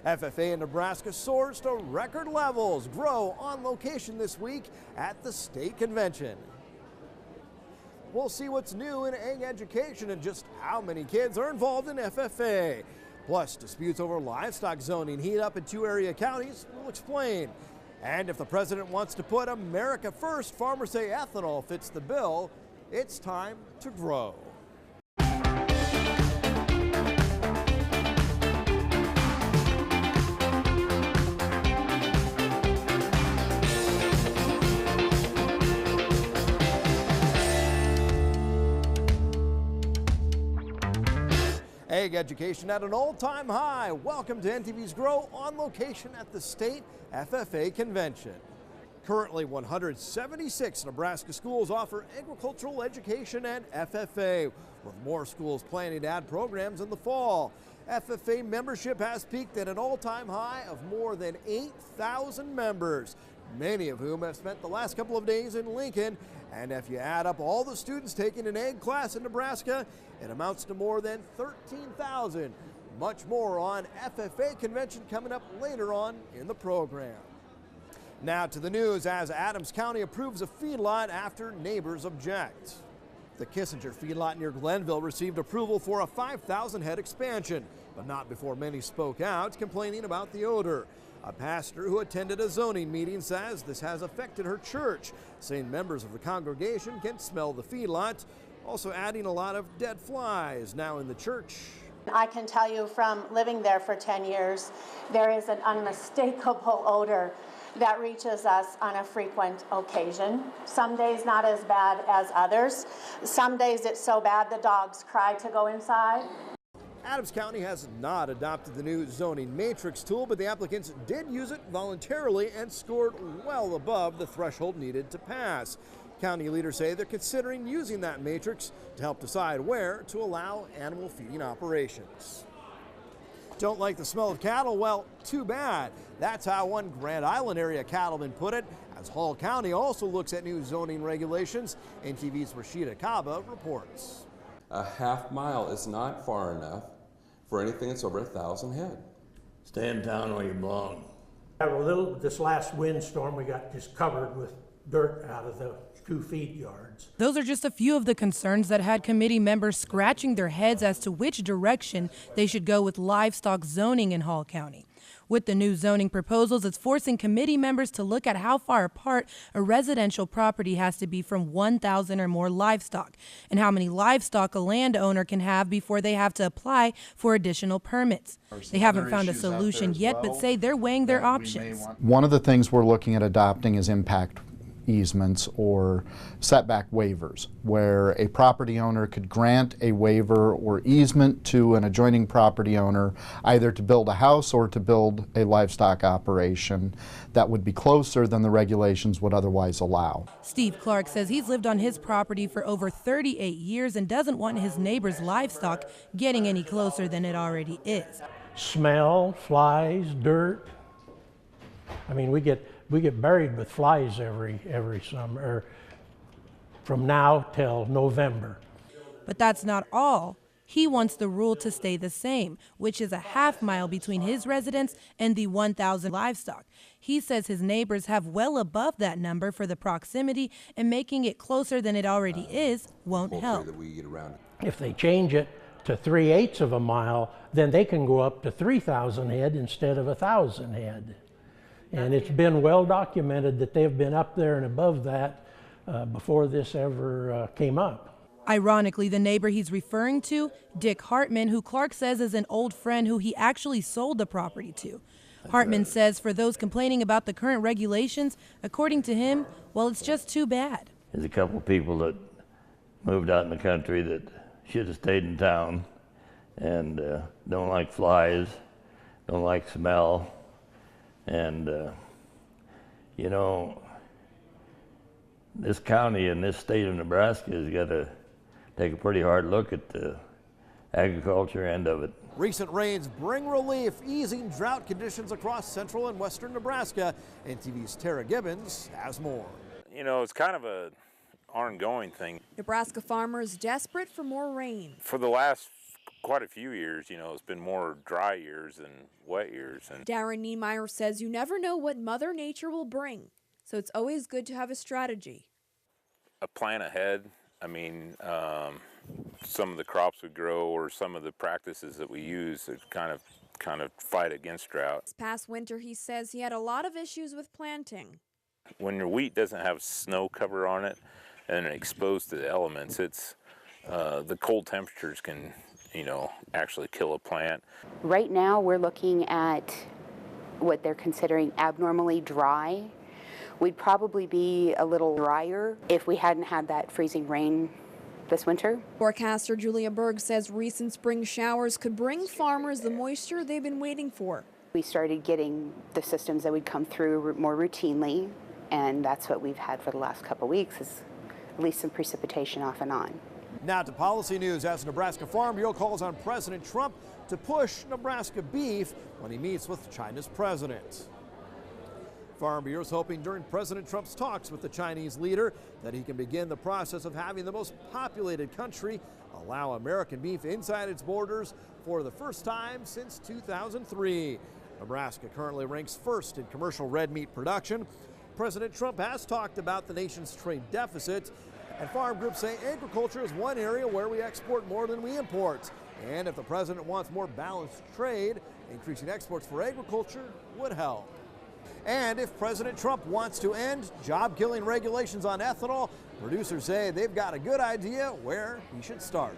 FFA in Nebraska soars to record levels. Grow on location this week at the State Convention. We'll see what's new in egg education and just how many kids are involved in FFA. Plus, disputes over livestock zoning heat up in 2 area counties. We'll explain. And if the president wants to put America first, farmers say ethanol fits the bill. It's time to grow. Egg education at an all-time high. Welcome to NTV's Grow on location at the State FFA Convention. Currently, 176 Nebraska schools offer agricultural education and FFA, with more schools planning to add programs in the fall. FFA membership has peaked at an all-time high of more than 8,000 members, many of whom have spent the last couple of days in Lincoln. And if you add up all the students taking an egg class in Nebraska, it amounts to more than 13,000. Much more on FFA Convention coming up later on in the program. Now to the news as Adams County approves a feedlot after neighbors object. The Kissinger feedlot near Glenville received approval for a 5,000 head expansion, but not before many spoke out, complaining about the odor. A pastor who attended a zoning meeting says this has affected her church, saying members of the congregation can smell the feedlot, also adding a lot of dead flies now in the church. I can tell you from living there for 10 years, there is an unmistakable odor that reaches us on a frequent occasion. Some days not as bad as others. Some days it's so bad the dogs cry to go inside. Adams County has not adopted the new zoning matrix tool, but the applicants did use it voluntarily and scored well above the threshold needed to pass. County leaders say they're considering using that matrix to help decide where to allow animal feeding operations. Don't like the smell of cattle? Well, too bad. That's how one Grand Island area cattleman put it, as Hall County also looks at new zoning regulations. NTV's Rashida Kaba reports. A half mile is not far enough for anything that's over 1,000 head. Stay in town where you belong. This last windstorm, we got just covered with dirt out of the 2 feed yards. Those are just a few of the concerns that had committee members scratching their heads as to which direction they should go with livestock zoning in Hall County. With the new zoning proposals, it's forcing committee members to look at how far apart a residential property has to be from 1,000 or more livestock, and how many livestock a landowner can have before they have to apply for additional permits. They haven't found a solution yet, but say they're weighing their options. One of the things we're looking at adopting is impact easements or setback waivers, where a property owner could grant a waiver or easement to an adjoining property owner either to build a house or to build a livestock operation that would be closer than the regulations would otherwise allow. Steve Clark says he's lived on his property for over 38 years and doesn't want his neighbor's livestock getting any closer than it already is. Smell, flies, dirt. I mean, we get buried with flies every summer, or from now till November. But that's not all. He wants the rule to stay the same, which is a half mile between his residence and the 1,000 livestock. He says his neighbors have well above that number for the proximity, and making it closer than it already is won't help. If they change it to 3/8 of a mile, then they can go up to 3,000 head instead of 1,000 head. And it's been well documented that they've been up there and above that before this ever came up. Ironically, the neighbor he's referring to, Dick Hartman, who Clark says is an old friend who he actually sold the property to. Hartman says for those complaining about the current regulations, according to him, well, it's just too bad. There's a couple people that moved out in the country that should have stayed in town and don't like flies, don't like smell. And, you know, this county and this state of Nebraska has got to take a pretty hard look at the agriculture end of it. Recent rains bring relief, easing drought conditions across central and western Nebraska. NTV's Tara Gibbons has more. You know, it's kind of a ongoing thing. Nebraska farmers desperate for more rain. For the last quite a few years, it's been more dry years than wet years. And Darren Niemeyer says you never know what Mother Nature will bring, so it's always good to have a strategy. a plan ahead. I mean, some of the crops we grow or some of the practices that we use that kind of fight against drought. This past winter, he says he had a lot of issues with planting. When your wheat doesn't have snow cover on it and exposed to the elements, it's the cold temperatures can, actually kill a plant. Right now, we're looking at what they're considering abnormally dry. We'd probably be a little drier if we hadn't had that freezing rain this winter. Forecaster Julia Berg says recent spring showers could bring farmers the moisture they've been waiting for. We started getting the systems that would come through more routinely, and that's what we've had for the last couple of weeks, is at least some precipitation off and on. Now to policy news, as Nebraska Farm Bureau calls on President Trump to push Nebraska beef when he meets with China's president. Farm Bureau is hoping during President Trump's talks with the Chinese leader that he can begin the process of having the most populated country allow American beef inside its borders for the first time since 2003. Nebraska currently ranks first in commercial red meat production. President Trump has talked about the nation's trade deficit, and farm groups say agriculture is one area where we export more than we import. And if the president wants more balanced trade, increasing exports for agriculture would help. And if President Trump wants to end job-killing regulations on ethanol, producers say they've got a good idea where he should start.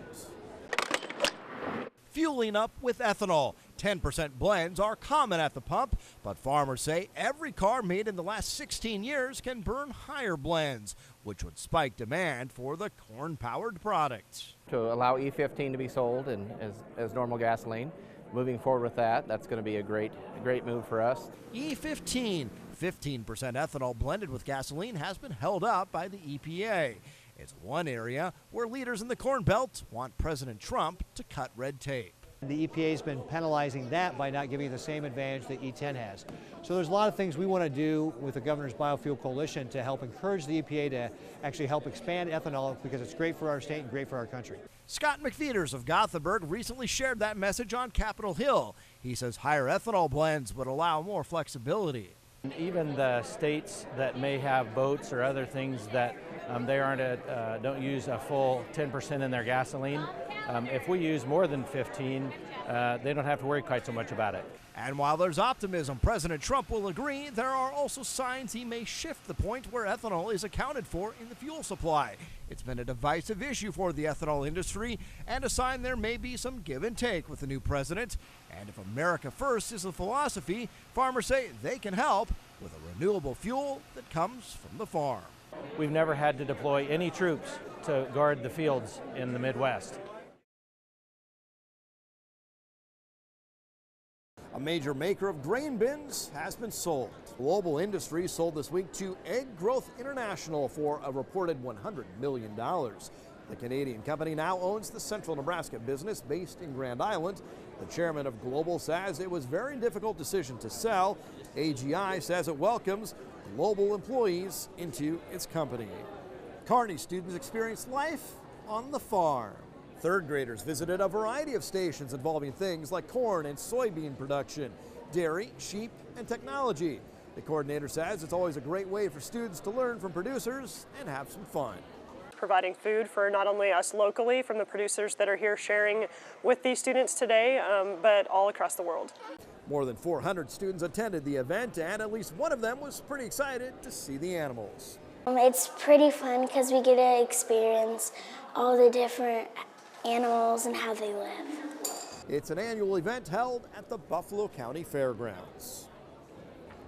Fueling up with ethanol. 10% blends are common at the pump, but farmers say every car made in the last 16 years can burn higher blends, which would spike demand for the corn-powered product. To allow E15 to be sold and as normal gasoline. Moving forward with that, that's going to be a great move for us. E15, 15% ethanol blended with gasoline, has been held up by the EPA. It's one area where leaders in the Corn Belt want President Trump to cut red tape. The EPA has been penalizing that by not giving the same advantage that E10 has. So there's a lot of things we want to do with the Governor's Biofuel Coalition to help encourage the EPA to actually help expand ethanol, because it's great for our state and great for our country. Scott McFeeters of Gothenburg recently shared that message on Capitol Hill. He says higher ethanol blends would allow more flexibility. Even the states that may have boats or other things that don't use a full 10% in their gasoline, if we use more than 15, they don't have to worry quite so much about it. And while there's optimism President Trump will agree, there are also signs he may shift the point where ethanol is accounted for in the fuel supply. It's been a divisive issue for the ethanol industry and a sign there may be some give and take with the new president. And if America first is the philosophy, farmers say they can help with a renewable fuel that comes from the farm. We've never had to deploy any troops to guard the fields in the Midwest. A major maker of grain bins has been sold. Global Industries sold this week to Egg Growth International for a reported $100 million. The Canadian company now owns the central Nebraska business based in Grand Island. The chairman of Global says it was a very difficult decision to sell. AGI says it welcomes global employees into its company. Kearney students experienced life on the farm. Third graders visited a variety of stations involving things like corn and soybean production, dairy, sheep, and technology. The coordinator says it's always a great way for students to learn from producers and have some fun. Providing food for not only us locally from the producers that are here sharing with these students today, but all across the world. More than 400 students attended the event, and at least one of them was pretty excited to see the animals. It's pretty fun because we get to experience all the different animals and how they live. It's an annual event held at the Buffalo County Fairgrounds.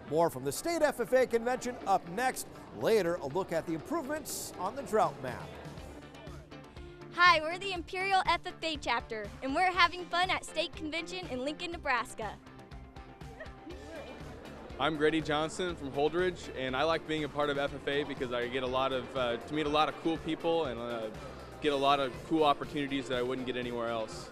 More from the State FFA Convention up next. Later, a look at the improvements on the drought map. Hi, we're the Imperial FFA chapter, and we're having fun at State Convention in Lincoln, Nebraska. I'm Grady Johnson from Holdridge, and I like being a part of FFA because I get to meet a lot of cool people and get a lot of cool opportunities that I wouldn't get anywhere else.